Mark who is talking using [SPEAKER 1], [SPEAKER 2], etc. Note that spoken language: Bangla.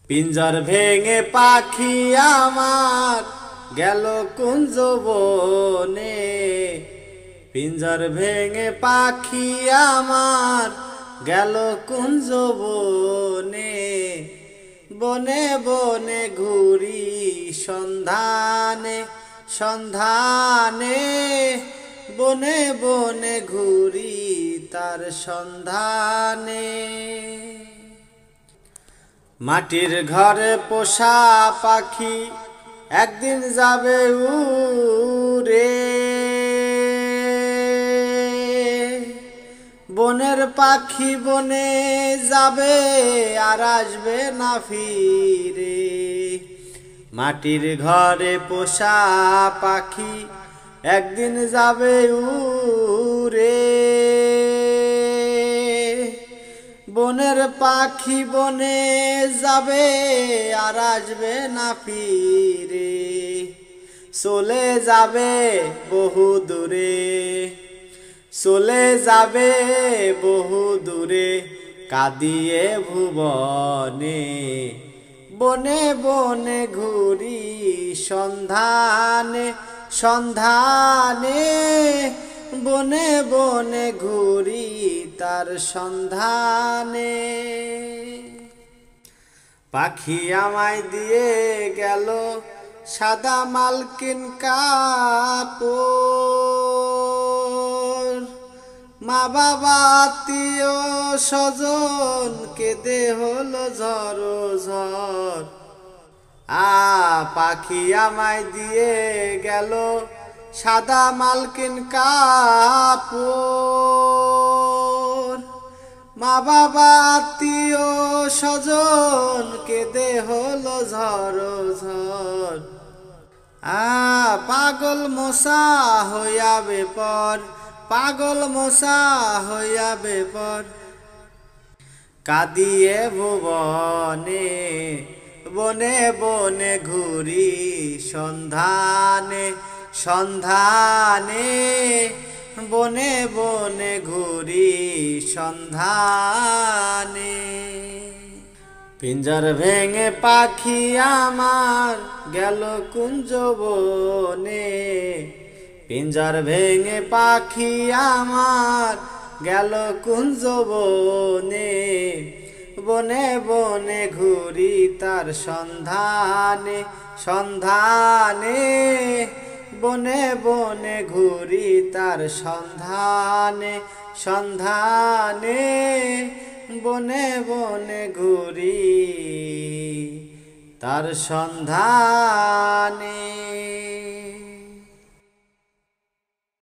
[SPEAKER 1] পিঞ্জর ভেঙে পাখি আমার গেল কুঞ্জ বনে। পিঞ্জর ভেঙে পাখি আমার গেল কুঞ্জ বনে। বনে বনে ঘুরি সন্ধানে সন্ধানে, বনে বনে ঘুরি তার সন্ধানে। মাটির ঘরে পোষা পাখি একদিন যাবে উড়ে। বনের পাখি বনে যাবে আর আসবে না ফিরে। মাটির ঘরে পোষা পাখি একদিন যাবে উড়ে। বনের পাখি বনে যাবে আর আসবে না ফিরে। চলে যাবে বহু দূরে, চলে যাবে বহু দূরে কাঁদিয়ে ভুবনে। বনে বনে ঘুরি সন্ধানে সন্ধানে, বনে বনে ঘুরি তার সন্ধানে। পাখি আমায় দিয়ে গেল সাদা মালকিন কাপড়। মা বাবা আত্মীয় স্বজন কেঁদে হলো ঝড় ঝড়। পাখি আমায় দিয়ে গেল সাদা মালকিন কাপড়। মা বাবা আত্মীয় স্বজন কেঁদে হলো ঝড় ঝড়। পাগল মশা হইয়াবে পর, পাগল মশা হইয়াবে পর কাঁদিয়ে ভুবনে। বনে বনে ঘুরি সন্ধানে সন্ধানে, বনে বনে ঘুরি সন্ধানে। পিঞ্জর ভেঙে পাখি আমার গেল কুঞ্জ বনে। পিঞ্জর ভেঙে পাখি আমার গেল কুঞ্জ বনে। বনে বনে ঘুরি তার সন্ধানে সন্ধানে, বনে বনে ঘুরি তার সন্ধানে সন্ধানে, বনে বনে ঘুরি তার সন্ধান।